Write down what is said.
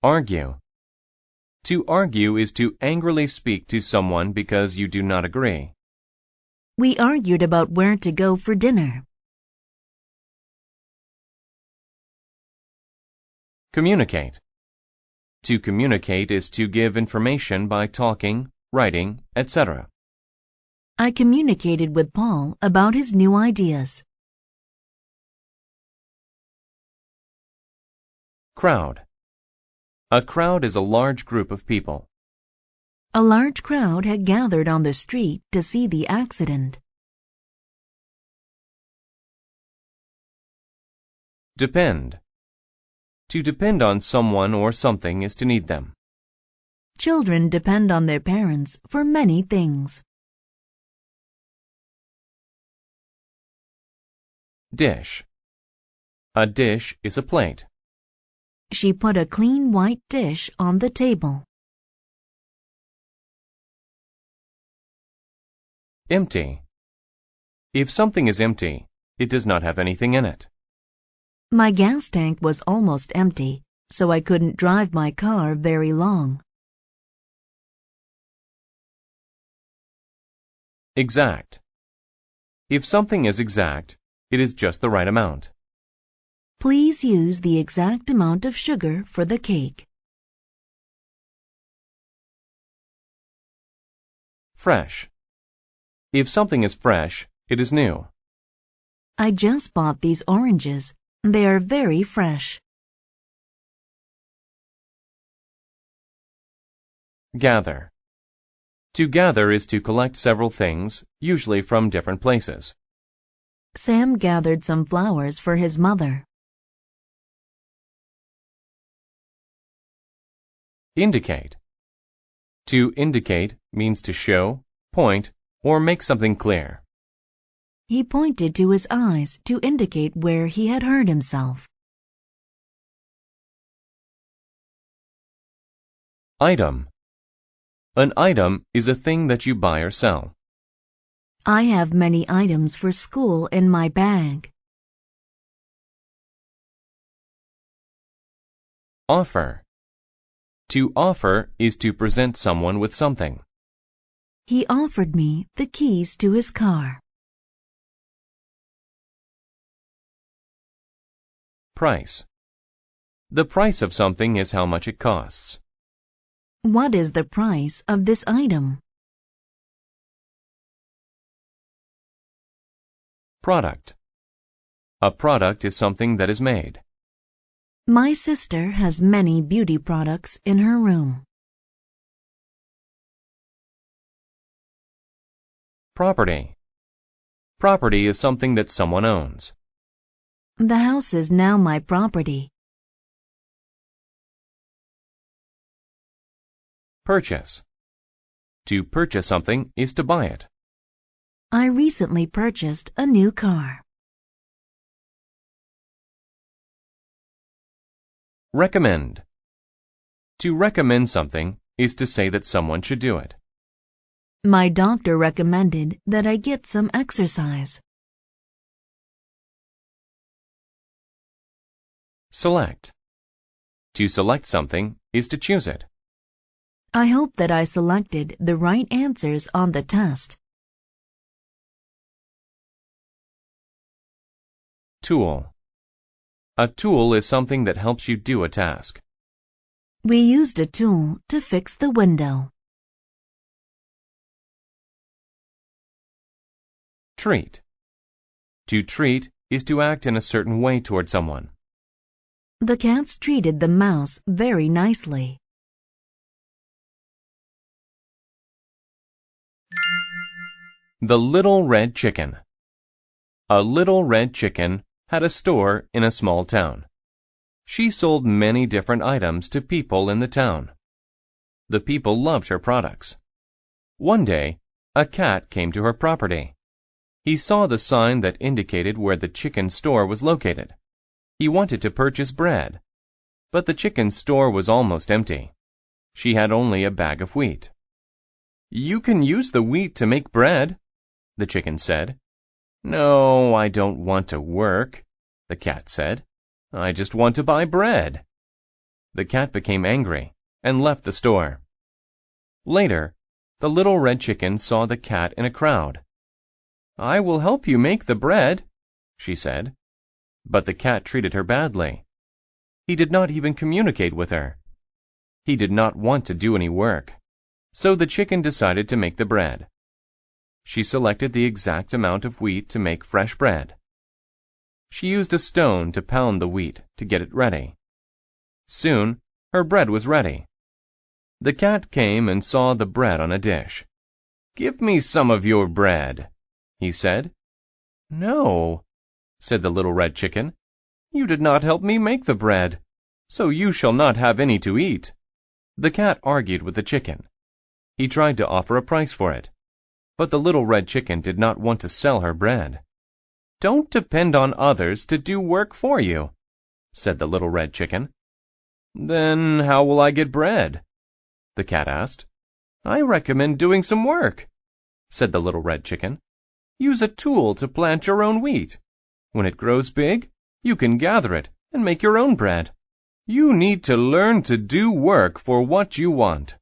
Argue. To argue is to angrily speak to someone because you do not agree. We argued about where to go for dinner. Communicate. To communicate is to give information by talking, writing, etc. I communicated with Paul about his new ideas. Crowd. A crowd is a large group of people. A large crowd had gathered on the street to see the accident. Depend. To depend on someone or something is to need them. Children depend on their parents for many things. Dish. A dish is a plate. She put a clean white dish on the table. Empty. If something is empty, it does not have anything in it. My gas tank was almost empty, so I couldn't drive my car very long. Exact. If something is exact, it is just the right amount. Please use the exact amount of sugar for the cake. Fresh. If something is fresh, it is new. I just bought these oranges. They are very fresh. Gather. To gather is to collect several things, usually from different places. Sam gathered some flowers for his mother. Indicate. To indicate means to show, point, or make something clear. He pointed to his eyes to indicate where he had hurt himself. Item. An item is a thing that you buy or sell. I have many items for school in my bag. Offer. To offer is to present someone with something. He offered me the keys to his car. Price. The price of something is how much it costs. What is the price of this item? Product. A product is something that is made. My sister has many beauty products in her room. Property. Property is something that someone owns. The house is now my property. Purchase. To purchase something is to buy it. I recently purchased a new car. Recommend. To recommend something is to say that someone should do it. My doctor recommended that I get some exercise. Select. To select something is to choose it. I hope that I selected the right answers on the test. Tool. A tool is something that helps you do a task. We used a tool to fix the window. Treat. To treat is to act in a certain way toward someone. The cats treated the mouse very nicely. The little red chicken. A little red chicken had a store in a small town. She sold many different items to people in the town. The people loved her products. One day, a cat came to her property. He saw the sign that indicated where the chicken store was located. He wanted to purchase bread, but the chicken store was almost empty. She had only a bag of wheat. "You can use the wheat to make bread," the chicken said. "No, I don't want to work," the cat said. "I just want to buy bread." The cat became angry and left the store. Later, the little red chicken saw the cat in a crowd. "I will help you make the bread," she said. But the cat treated her badly. He did not even communicate with her. He did not want to do any work, so the chicken decided to make the bread. She selected the exact amount of wheat to make fresh bread. She used a stone to pound the wheat to get it ready. Soon, her bread was ready. The cat came and saw the bread on a dish. "Give me some of your bread," he said. "No," said the little red chicken. "You did not help me make the bread, so you shall not have any to eat." The cat argued with the chicken. He tried to offer a price for it, but the little red chicken did not want to sell her bread. "Don't depend on others to do work for you," said the little red chicken. "Then how will I get bread?" the cat asked. "I recommend doing some work," said the little red chicken. "Use a tool to plant your own wheat. When it grows big, you can gather it and make your own bread. You need to learn to do work for what you want."